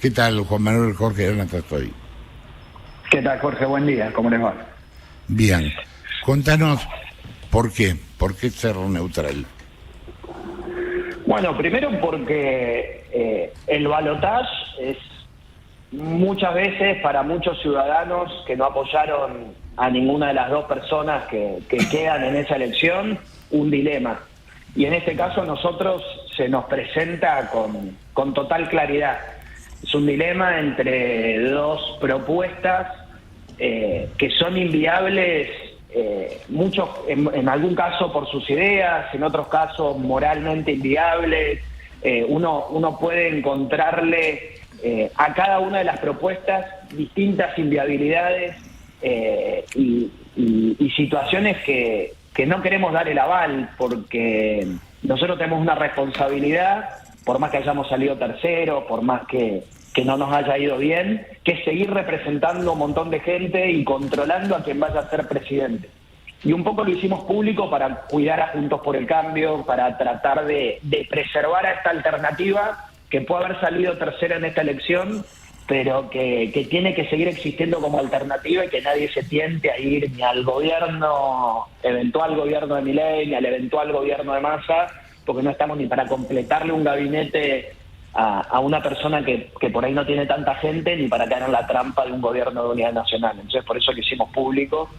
¿Qué tal, Juan Manuel? Jorge Hernán estoy. ¿Qué tal, Jorge? Buen día, ¿cómo les va? Bien, contanos por qué Cerro Neutral. Bueno, primero porque el balotaje es muchas veces para muchos ciudadanos que no apoyaron a ninguna de las dos personas que quedan en esa elección, un dilema. Y en este caso a nosotros se nos presenta con total claridad. Es un dilema entre dos propuestas que son inviables, muchos en algún caso por sus ideas, en otros casos moralmente inviables. Uno puede encontrarle a cada una de las propuestas distintas inviabilidades y situaciones que no queremos dar el aval, porque nosotros tenemos una responsabilidad, por más que hayamos salido terceros, por más que no nos haya ido bien, que es seguir representando a un montón de gente y controlando a quien vaya a ser presidente. Y un poco lo hicimos público para cuidar a Juntos por el Cambio, para tratar de preservar a esta alternativa que puede haber salido tercera en esta elección, pero que tiene que seguir existiendo como alternativa y que nadie se tiente a ir ni al eventual gobierno de Milei, ni al eventual gobierno de Massa, porque no estamos ni para completarle un gabinete a una persona que por ahí no tiene tanta gente, ni para caer en la trampa de un gobierno de unidad nacional. Entonces por eso lo hicimos público,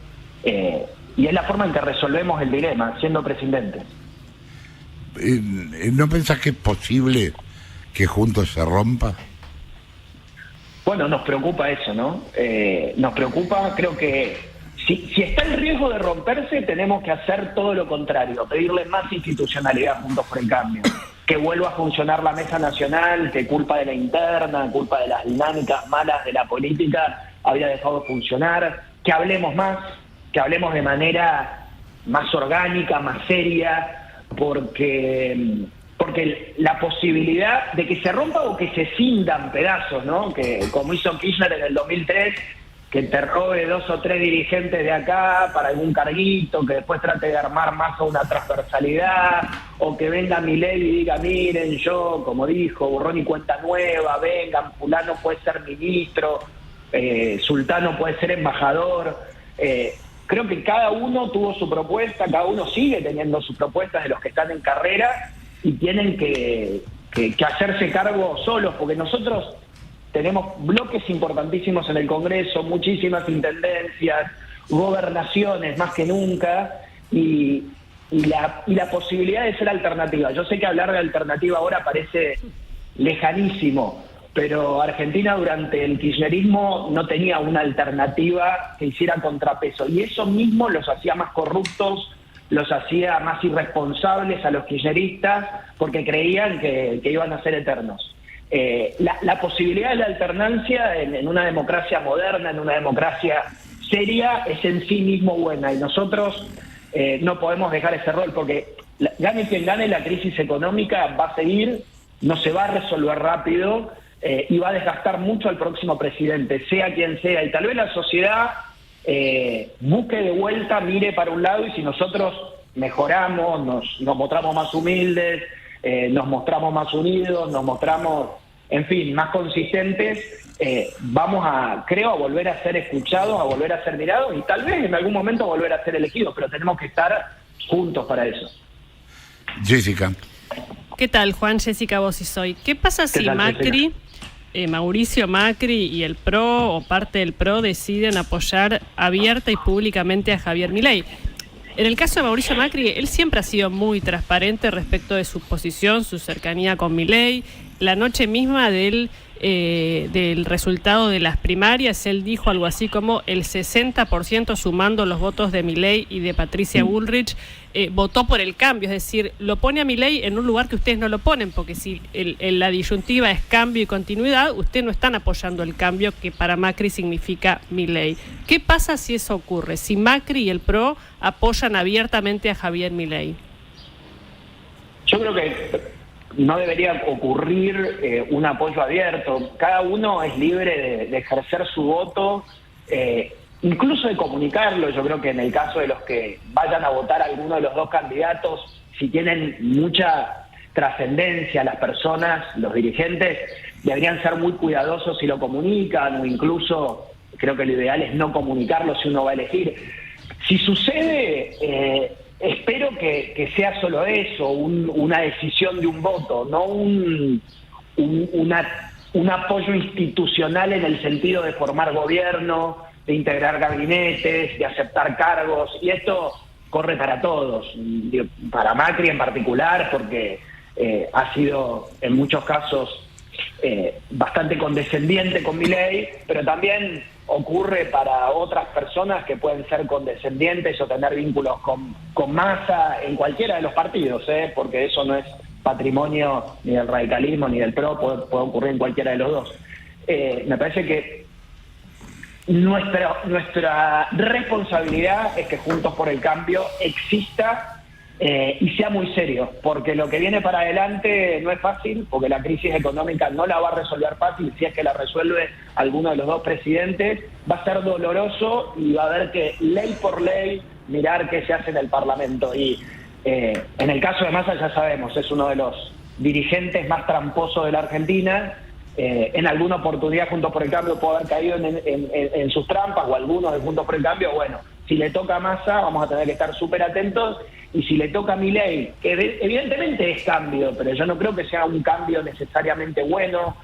y es la forma en que resolvemos el dilema, siendo presidentes. ¿No pensás que es posible que Juntos se rompa? Bueno, nos preocupa eso, ¿no? Nos preocupa, creo que si está el riesgo de romperse, tenemos que hacer todo lo contrario, pedirle más institucionalidad a Juntos por el Cambio, que vuelva a funcionar la mesa nacional, que culpa de la interna, culpa de las dinámicas malas de la política, había dejado de funcionar, que hablemos más, que hablemos de manera más orgánica, más seria, porque la posibilidad de que se rompa o que se cindan pedazos, ¿no? Que como hizo Kirchner en el 2003, que te robe 2 o 3 dirigentes de acá para algún carguito, que después trate de armar más una transversalidad, o que venga Milei y diga, miren, yo, como dijo, borrón y cuenta nueva, vengan, fulano puede ser ministro, sultano puede ser embajador. Creo que cada uno tuvo su propuesta, cada uno sigue teniendo sus propuestas de los que están en carrera, y tienen que hacerse cargo solos, porque nosotros tenemos bloques importantísimos en el Congreso, muchísimas intendencias, gobernaciones más que nunca, y la posibilidad de ser alternativa. Yo sé que hablar de alternativa ahora parece lejanísimo, pero Argentina durante el kirchnerismo no tenía una alternativa que hiciera contrapeso, y eso mismo los hacía más corruptos, los hacía más irresponsables a los kirchneristas, porque creían que iban a ser eternos. La posibilidad de la alternancia en una democracia moderna, en una democracia seria, es en sí mismo buena, y nosotros no podemos dejar ese rol, porque gane quien gane, la crisis económica va a seguir, no se va a resolver rápido, y va a desgastar mucho al próximo presidente, sea quien sea, y tal vez la sociedad busque de vuelta, mire para un lado, y si nosotros mejoramos, nos mostramos más humildes, nos mostramos más unidos, nos mostramos, en fin, más consistentes, vamos creo, a volver a ser escuchados, a volver a ser mirados, y tal vez en algún momento a volver a ser elegidos, pero tenemos que estar juntos para eso. Jessica. ¿Qué tal, Juan? Jessica Bossi soy. ¿Qué pasa si Macri, Mauricio Macri y el PRO o parte del PRO deciden apoyar abierta y públicamente a Javier Milei? En el caso de Mauricio Macri, él siempre ha sido muy transparente respecto de su posición, su cercanía con Milei. La noche misma del resultado de las primarias, él dijo algo así como el 60%, sumando los votos de Milei y de Patricia Bullrich, votó por el cambio. Es decir, lo pone a Milei en un lugar que ustedes no lo ponen, porque si la disyuntiva es cambio y continuidad, ustedes no están apoyando el cambio que para Macri significa Milei. ¿Qué pasa si eso ocurre? Si Macri y el PRO apoyan abiertamente a Javier Milei. Yo creo que no debería ocurrir un apoyo abierto. Cada uno es libre de ejercer su voto, incluso de comunicarlo. Yo creo que en el caso de los que vayan a votar a alguno de los dos candidatos, si tienen mucha trascendencia las personas, los dirigentes, deberían ser muy cuidadosos si lo comunican, o incluso creo que lo ideal es no comunicarlo si uno va a elegir. Si sucede, espero que sea solo eso, una decisión de un voto, no un apoyo institucional en el sentido de formar gobierno, de integrar gabinetes, de aceptar cargos, y esto corre para todos, para Macri en particular, porque ha sido en muchos casos bastante condescendiente con Milei, pero también ocurre para otras personas que pueden ser condescendientes o tener vínculos con Massa en cualquiera de los partidos, porque eso no es patrimonio ni del radicalismo ni del PRO, puede ocurrir en cualquiera de los dos. Me parece que nuestra responsabilidad es que Juntos por el Cambio exista y sea muy serio, porque lo que viene para adelante no es fácil, porque la crisis económica no la va a resolver fácil. Si es que la resuelve alguno de los dos presidentes, va a ser doloroso y va a haber que, ley por ley, mirar qué se hace en el Parlamento. Y en el caso de Massa ya sabemos, es uno de los dirigentes más tramposos de la Argentina. En alguna oportunidad Juntos por el Cambio puede haber caído en sus trampas, o algunos de Juntos por el Cambio. Bueno, si le toca a Massa vamos a tener que estar súper atentos, y si le toca a Milei, que evidentemente es cambio, pero yo no creo que sea un cambio necesariamente bueno,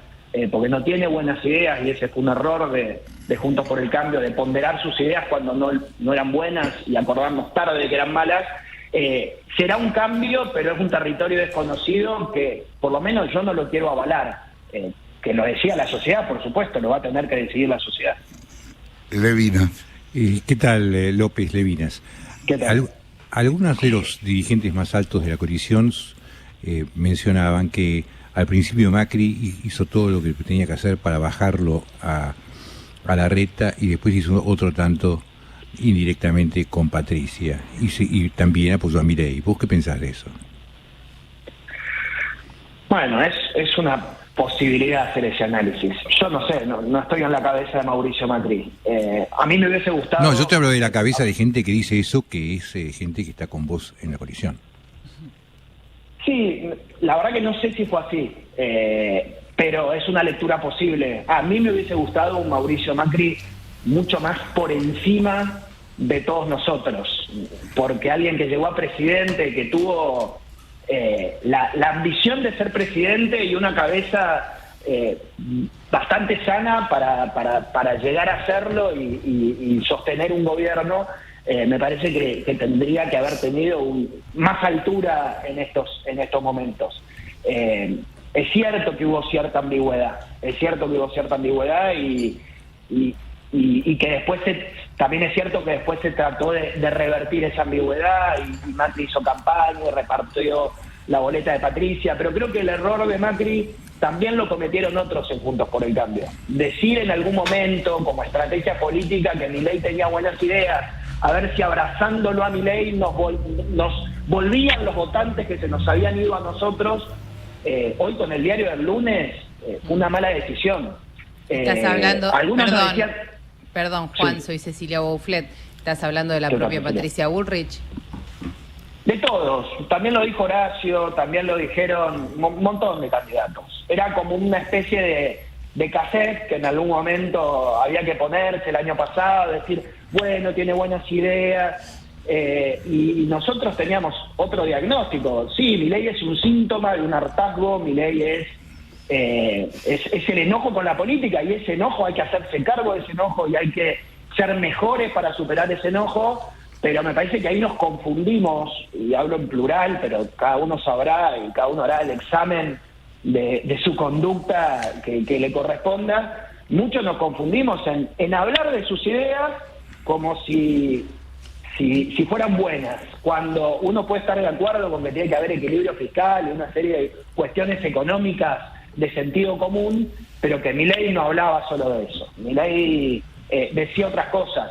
porque no tiene buenas ideas, y ese fue un error de Juntos por el Cambio, de ponderar sus ideas cuando no eran buenas y acordarnos tarde de que eran malas. Será un cambio, pero es un territorio desconocido que por lo menos yo no lo quiero avalar. Que lo decía la sociedad, por supuesto, lo va a tener que decidir la sociedad. Levinas. ¿Qué tal, López Levinas? ¿Qué tal? Algunos de los dirigentes más altos de la coalición mencionaban que al principio Macri hizo todo lo que tenía que hacer para bajarlo a Larreta, y después hizo otro tanto indirectamente con Patricia, y también apoyó a Milei. ¿Vos qué pensás de eso? Bueno, es una posibilidad hacer ese análisis. Yo no sé, no estoy en la cabeza de Mauricio Macri. A mí me hubiese gustado... No, yo te hablo de la cabeza de gente que dice eso, que es gente que está con vos en la coalición. Sí, la verdad que no sé si fue así, pero es una lectura posible. A mí me hubiese gustado un Mauricio Macri mucho más por encima de todos nosotros, porque alguien que llegó a presidente, que tuvo la ambición de ser presidente y una cabeza bastante sana para llegar a hacerlo y sostener un gobierno, me parece que tendría que haber tenido más altura en estos momentos. Es cierto que hubo cierta ambigüedad, y que después también es cierto que después se trató de revertir esa ambigüedad, y Macri hizo campaña y repartió la boleta de Patricia, pero creo que el error de Macri también lo cometieron otros en Juntos por el Cambio. Decir en algún momento, como estrategia política, que Milei tenía buenas ideas, a ver si abrazándolo a Milei nos volvían los votantes que se nos habían ido a nosotros. Hoy con el diario del lunes, una mala decisión. Estás hablando, perdón Juan, sí. Soy Cecilia Bouflet. ¿Estás hablando de la ¿Qué propia tal, Patricia Bullrich? De todos, también lo dijo Horacio, también lo dijeron un montón de candidatos. Era como una especie de cassette que en algún momento había que ponerse el año pasado, decir, bueno, tiene buenas ideas, y nosotros teníamos otro diagnóstico. Sí, Milei es un síntoma de un hartazgo, Milei es el enojo con la política, y ese enojo hay que hacerse cargo de ese enojo y hay que ser mejores para superar ese enojo. Pero me parece que ahí nos confundimos, y hablo en plural, pero cada uno sabrá y cada uno hará el examen de su conducta que le corresponda. Muchos nos confundimos en hablar de sus ideas como si fueran buenas, cuando uno puede estar de acuerdo con que tiene que haber equilibrio fiscal y una serie de cuestiones económicas de sentido común, pero que Milei no hablaba solo de eso. Milei decía otras cosas.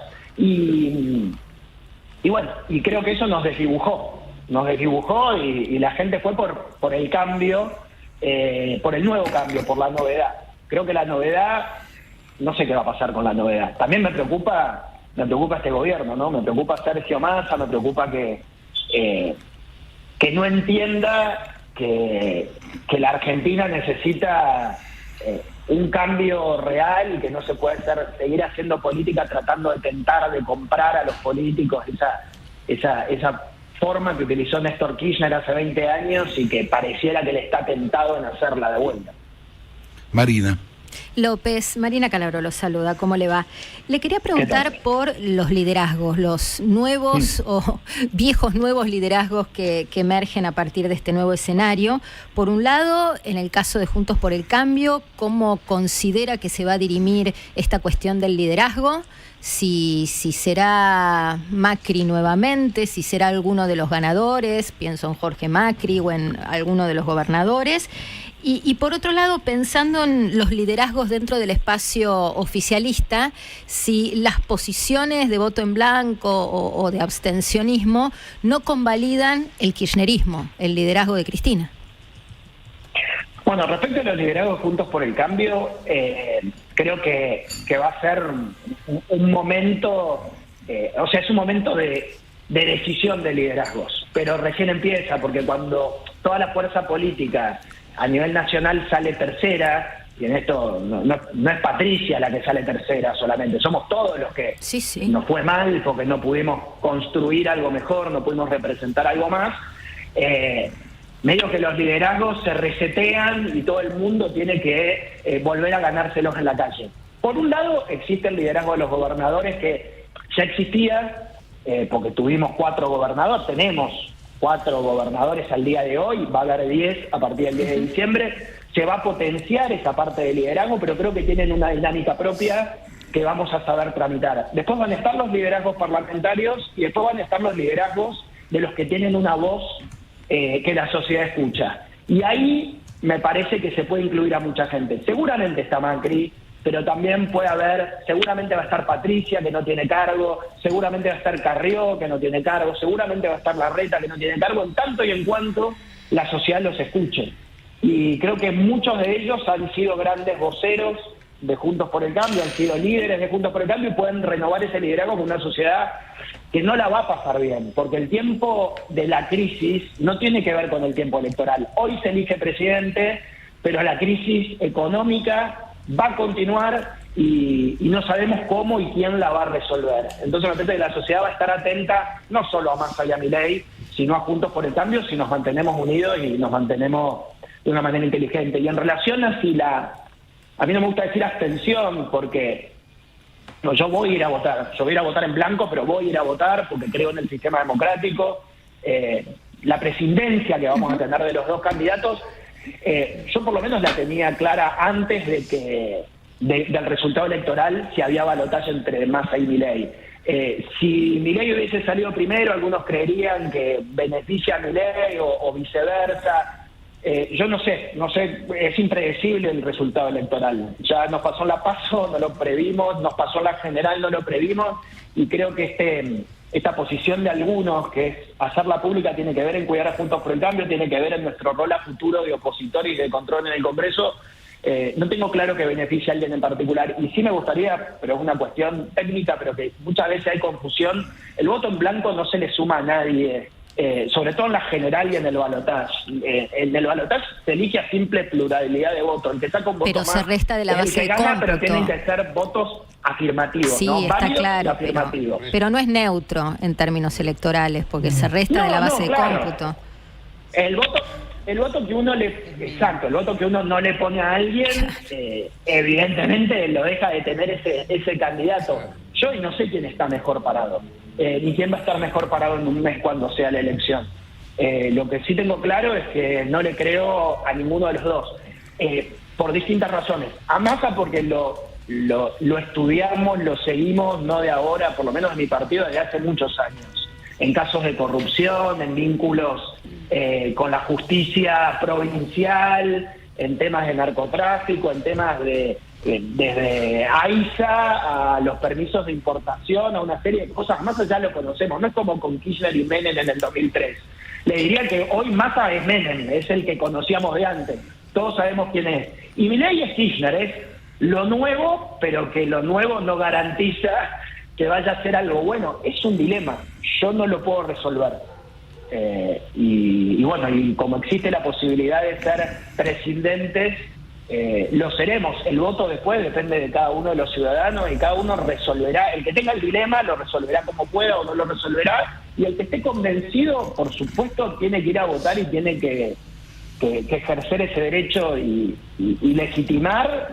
Y bueno, y creo que eso nos desdibujó y la gente fue por el cambio, por el nuevo cambio, por la novedad. Creo que la novedad, no sé qué va a pasar con la novedad. También me preocupa este gobierno, ¿no? Me preocupa Sergio Massa, me preocupa que no entienda que la Argentina necesita un cambio real y que no se puede seguir haciendo política tratando de tentar de comprar a los políticos esa forma que utilizó Néstor Kirchner hace 20 años y que pareciera que le está tentado en hacerla de vuelta. Marina López, Marina Calabro los saluda, ¿cómo le va? Le quería preguntar por los liderazgos, los nuevos o viejos nuevos liderazgos que emergen a partir de este nuevo escenario. Por un lado, en el caso de Juntos por el Cambio, ¿cómo considera que se va a dirimir esta cuestión del liderazgo? Si será Macri nuevamente, si será alguno de los ganadores, pienso en Jorge Macri o en alguno de los gobernadores. Y por otro lado, pensando en los liderazgos dentro del espacio oficialista, si las posiciones de voto en blanco o de abstencionismo no convalidan el kirchnerismo, el liderazgo de Cristina. Bueno, respecto a los liderazgos Juntos por el Cambio, creo que va a ser un momento, es un momento de decisión de liderazgos, pero recién empieza, porque cuando toda la fuerza política a nivel nacional sale tercera, y en esto no es Patricia la que sale tercera solamente, somos todos los que nos fue mal porque no pudimos construir algo mejor, no pudimos representar algo más, medio que los liderazgos se resetean y todo el mundo tiene que volver a ganárselos en la calle. Por un lado existe el liderazgo de los gobernadores que ya existía, porque tuvimos 4 gobernadores, tenemos 4 gobernadores al día de hoy, va a haber 10 a partir del 10 de diciembre, se va a potenciar esa parte del liderazgo, pero creo que tienen una dinámica propia que vamos a saber tramitar. Después van a estar los liderazgos parlamentarios y después van a estar los liderazgos de los que tienen una voz que la sociedad escucha. Y ahí me parece que se puede incluir a mucha gente. Seguramente está Macri, pero también puede haber, seguramente va a estar Patricia, que no tiene cargo, seguramente va a estar Carrió, que no tiene cargo, seguramente va a estar Larreta, que no tiene cargo, en tanto y en cuanto la sociedad los escuche. Y creo que muchos de ellos han sido grandes voceros de Juntos por el Cambio, han sido líderes de Juntos por el Cambio y pueden renovar ese liderazgo con una sociedad que no la va a pasar bien, porque el tiempo de la crisis no tiene que ver con el tiempo electoral. Hoy se elige presidente, pero la crisis económica va a continuar y no sabemos cómo y quién la va a resolver. Entonces me parece que la sociedad va a estar atenta no solo a Massa y a Milei, sino a Juntos por el Cambio si nos mantenemos unidos y nos mantenemos de una manera inteligente. Y en relación a a mí no me gusta decir abstención porque yo voy a ir a votar. Yo voy a ir a votar en blanco, pero voy a ir a votar porque creo en el sistema democrático. La presidencia que vamos a tener de los 2 candidatos, yo por lo menos la tenía clara antes del resultado electoral, si había balotaje entre Massa y Milei. Si Milei hubiese salido primero, algunos creerían que beneficia a Milei o viceversa. Yo no sé, es impredecible el resultado electoral. Ya nos pasó la PASO, no lo previmos, nos pasó la general, no lo previmos, y creo que esta posición de algunos, que es hacerla pública, tiene que ver en cuidar a Juntos por el Cambio, tiene que ver en nuestro rol a futuro de opositor y de control en el Congreso. No tengo claro que beneficie a alguien en particular, y sí me gustaría, pero es una cuestión técnica, pero que muchas veces hay confusión, el voto en blanco no se le suma a nadie, sobre todo en la general y en el balotaje. En el balotaje se elige a simple pluralidad de votos, el que saca un voto pero más se resta de la base el que gana, pero tienen que ser votos afirmativos, sí, ¿no? está Válidos claro, y afirmativos. Pero no es neutro en términos electorales, porque se resta de la base de cómputo. El voto que uno el voto que uno no le pone a alguien, evidentemente lo deja de tener ese candidato. Yo hoy no sé quién está mejor parado, ni quién va a estar mejor parado en un mes cuando sea la elección. Lo que sí tengo claro es que no le creo a ninguno de los dos, por distintas razones. A Massa porque lo estudiamos, lo seguimos, no de ahora, por lo menos en mi partido, desde hace muchos años. En casos de corrupción, en vínculos con la justicia provincial, en temas de narcotráfico, en temas desde AISA a los permisos de importación, a una serie de cosas. Massa ya lo conocemos, no es como con Kirchner y Menem en el 2003. Le diría que hoy Massa es Menem, es el que conocíamos de antes. Todos sabemos quién es. Y Milei es Kirchner, es lo nuevo, pero que lo nuevo no garantiza que vaya a ser algo bueno. Es un dilema, yo no lo puedo resolver. Y bueno, y como existe la posibilidad de ser presidentes lo seremos. El voto después depende de cada uno de los ciudadanos y cada uno resolverá. El que tenga el dilema lo resolverá como pueda o no lo resolverá, y el que esté convencido, por supuesto, tiene que ir a votar y tiene que ejercer ese derecho y legitimar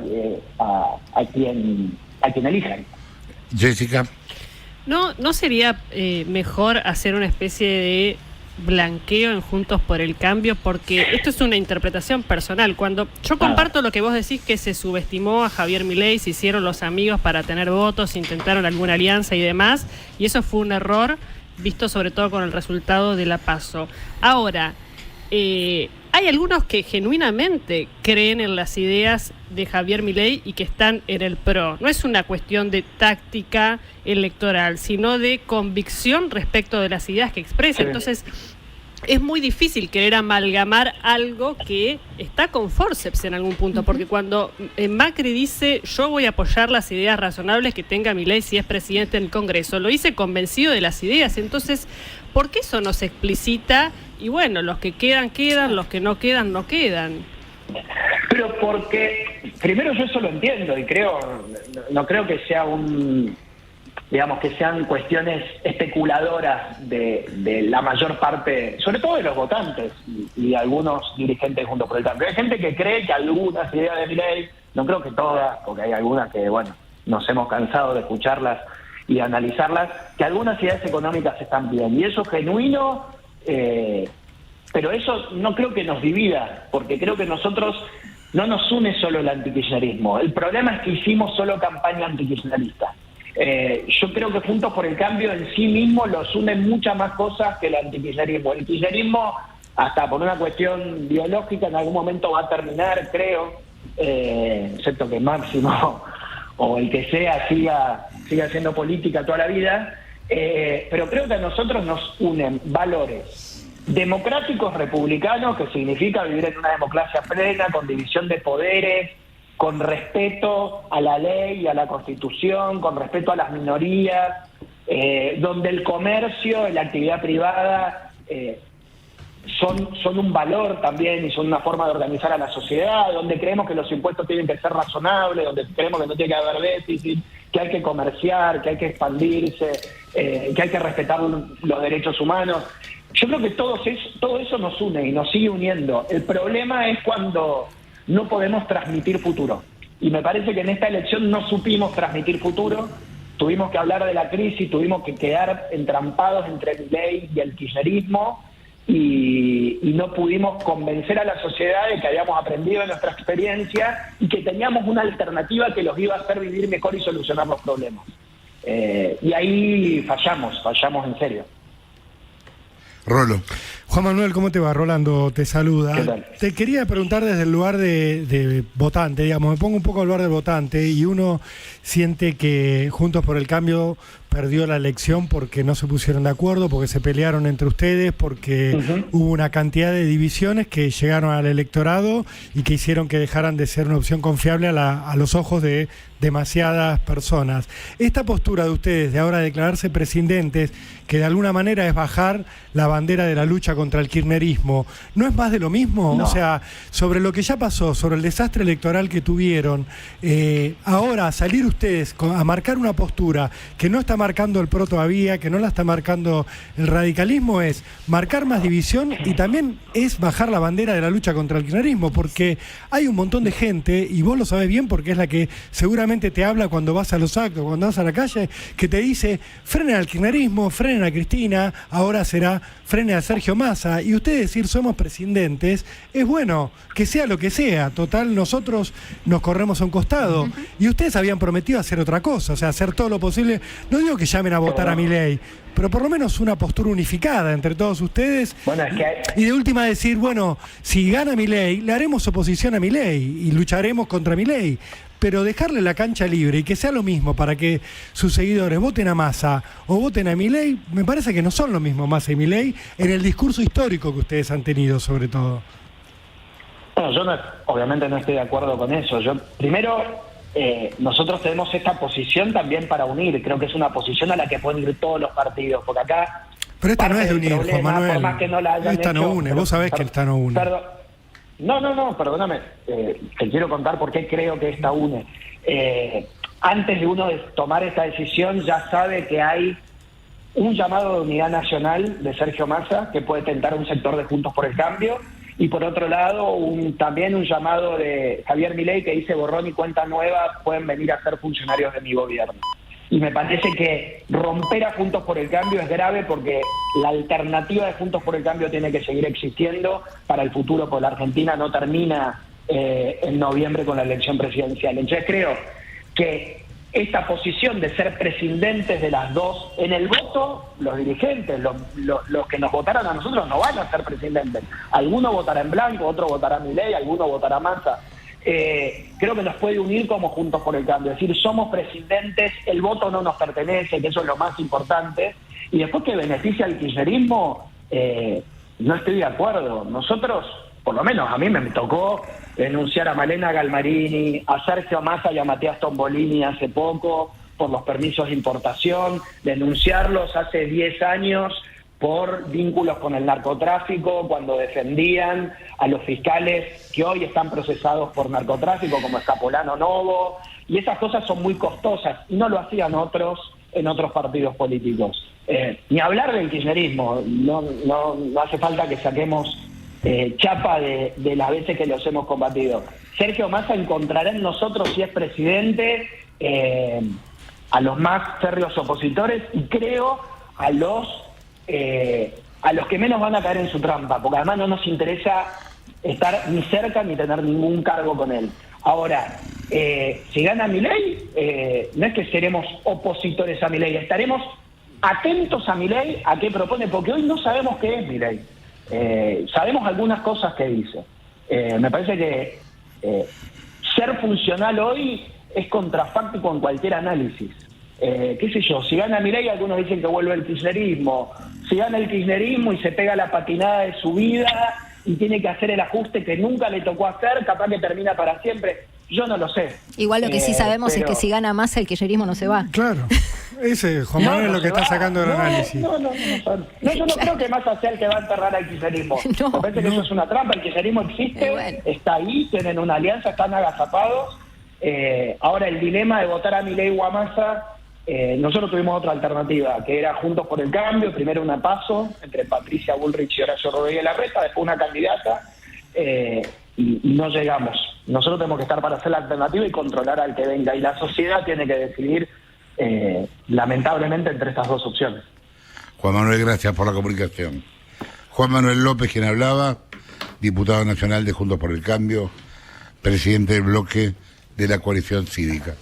a quien elijan. Jessica. ¿No sería mejor hacer una especie de blanqueo en Juntos por el Cambio? Porque esto es una interpretación personal. Cuando yo comparto lo que vos decís, que se subestimó a Javier Milei, se hicieron los amigos para tener votos, intentaron alguna alianza y demás, y eso fue un error, visto sobre todo con el resultado de la PASO. Ahora, hay algunos que genuinamente creen en las ideas de Javier Milei y que están en el PRO. No es una cuestión de táctica electoral, sino de convicción respecto de las ideas que expresa. Sí. Entonces, es muy difícil querer amalgamar algo que está con forceps en algún punto, porque cuando Macri dice yo voy a apoyar las ideas razonables que tenga Milei si es presidente en el Congreso, lo hice convencido de las ideas. Entonces, ¿por qué eso no se explicita? Y bueno, los que quedan, quedan, los que no quedan, no quedan. Pero porque, primero yo eso lo entiendo y no creo que sea que sean cuestiones especuladoras de la mayor parte, sobre todo de los votantes y algunos dirigentes Juntos por el Cambio. Hay gente que cree que algunas ideas de Milei, no creo que todas, porque hay algunas que, bueno, nos hemos cansado de escucharlas y de analizarlas, que algunas ideas económicas están bien. Y eso es genuino. Pero eso no creo que nos divida, porque creo que nosotros no nos une solo el antikirchnerismo. El problema es que hicimos solo campaña antikirchnerista. Yo creo que Juntos por el Cambio en sí mismo los une muchas más cosas que el antikirchnerismo. El kirchnerismo, hasta por una cuestión biológica, en algún momento va a terminar, creo, excepto que Máximo o el que sea siga haciendo política toda la vida. Pero creo que a nosotros nos unen valores democráticos republicanos, que significa vivir en una democracia plena, con división de poderes, con respeto a la ley y a la Constitución, con respeto a las minorías, donde el comercio y la actividad privada son un valor también y son una forma de organizar a la sociedad, donde creemos que los impuestos tienen que ser razonables, donde creemos que no tiene que haber déficit, que hay que comerciar, que hay que expandirse, que hay que respetar los derechos humanos. Yo creo que todo eso nos une y nos sigue uniendo. El problema es cuando no podemos transmitir futuro. Y me parece que en esta elección no supimos transmitir futuro. Tuvimos que hablar de la crisis, tuvimos que quedar entrampados entre Milei y el kirchnerismo y no pudimos convencer a la sociedad de que habíamos aprendido de nuestra experiencia y que teníamos una alternativa que los iba a hacer vivir mejor y solucionar los problemas. Y ahí fallamos en serio. Rolo. Juan Manuel, ¿cómo te va? Rolando te saluda. ¿Qué tal? Te quería preguntar desde el lugar de votante, digamos, me pongo un poco al lugar del votante y uno siente que Juntos por el Cambio perdió la elección porque no se pusieron de acuerdo, porque se pelearon entre ustedes, porque hubo una cantidad de divisiones que llegaron al electorado y que hicieron que dejaran de ser una opción confiable a los ojos de demasiadas personas. Esta postura de ustedes de ahora declararse presidentes, que de alguna manera es bajar la bandera de la lucha contra el kirchnerismo, ¿no es más de lo mismo? No. O sea, sobre lo que ya pasó, sobre el desastre electoral que tuvieron, ahora salir ustedes a marcar una postura que no está marcando el PRO todavía, que no la está marcando el radicalismo, es marcar más división y también es bajar la bandera de la lucha contra el kirchnerismo, porque hay un montón de gente, y vos lo sabés bien porque es la que seguramente te habla cuando vas a los actos, cuando vas a la calle, que te dice, frenen al kirchnerismo, frenen a Cristina, ahora será frenen a Sergio Massa, y ustedes decir somos presidentes, es bueno, que sea lo que sea, total nosotros nos corremos a un costado, y ustedes habían prometido hacer otra cosa, o sea, hacer todo lo posible, no digo que llamen a votar a Milei, pero por lo menos una postura unificada entre todos ustedes, bueno, es que y de última decir, bueno, si gana Milei, le haremos oposición a Milei, y lucharemos contra Milei, pero dejarle la cancha libre y que sea lo mismo para que sus seguidores voten a Massa o voten a Milei, me parece que no son lo mismo Massa y Milei en el discurso histórico que ustedes han tenido, sobre todo. Bueno, yo obviamente no estoy de acuerdo con eso. Primero, nosotros tenemos esta posición también para unir. Creo que es una posición a la que pueden ir todos los partidos, porque acá... Pero esta no es de unir, problema, Juan Manuel. Por más que no la hayan esta hecho, no une, vos sabés que esta no une. No, perdóname. Te quiero contar por qué creo que esta une. Antes de uno de tomar esta decisión, ya sabe que hay un llamado de unidad nacional de Sergio Massa que puede tentar a un sector de Juntos por el Cambio, y por otro lado también un llamado de Javier Milei que dice borrón y cuenta nueva, pueden venir a ser funcionarios de mi gobierno. Y me parece que romper a Juntos por el Cambio es grave, porque la alternativa de Juntos por el Cambio tiene que seguir existiendo para el futuro, porque la Argentina no termina en noviembre con la elección presidencial. Entonces creo que esta posición de ser presidentes de las dos, en el voto, los dirigentes, los que nos votaron a nosotros no van a ser presidentes. Alguno votará en blanco, otro votará Milei, alguno votará Massa. Creo que nos puede unir como Juntos por el Cambio, es decir, somos presidentes, el voto no nos pertenece, que eso es lo más importante, y después que beneficia al kirchnerismo, no estoy de acuerdo. Nosotros, por lo menos a mí me tocó denunciar a Malena Galmarini, a Sergio Massa y a Matías Tombolini hace poco por los permisos de importación, denunciarlos hace 10 años por vínculos con el narcotráfico, cuando defendían a los fiscales que hoy están procesados por narcotráfico, como Escapolano Novo, y esas cosas son muy costosas, y no lo hacían otros en otros partidos políticos. Ni hablar del kirchnerismo, no hace falta que saquemos chapa de las veces que los hemos combatido. Sergio Massa encontrará en nosotros, si es presidente, a los más férreos opositores, y creo a los que menos van a caer en su trampa, porque además no nos interesa estar ni cerca ni tener ningún cargo con él. Ahora, si gana Milei, no es que seremos opositores a Milei, estaremos atentos a Milei, a qué propone, porque hoy no sabemos qué es Milei. Sabemos algunas cosas que dice. Me parece que ser funcional hoy es contrafáctico en cualquier análisis. Qué sé yo, si gana Milei, algunos dicen que vuelve el kirchnerismo. Si gana el kirchnerismo y se pega la patinada de su vida y tiene que hacer el ajuste que nunca le tocó hacer, capaz que termina para siempre. Yo no lo sé. Igual lo que sí sabemos es que si gana Massa, el kirchnerismo no se va. Claro. Ese Juan Manuel es lo que está sacando del análisis. Yo no creo que Massa sea el que va a enterrar al kirchnerismo. Me parece que eso es una trampa. El kirchnerismo existe, está ahí, tienen una alianza, están agazapados. Ahora el dilema de votar a Milei o a Massa, nosotros tuvimos otra alternativa, que era Juntos por el Cambio, primero una PASO entre Patricia Bullrich y Horacio Rodríguez Larreta, después una candidata, y no llegamos. Nosotros tenemos que estar para hacer la alternativa y controlar al que venga, y la sociedad tiene que decidir, lamentablemente, entre estas dos opciones. Juan Manuel, gracias por la comunicación. Juan Manuel López, quien hablaba, diputado nacional de Juntos por el Cambio, presidente del bloque de la coalición cívica.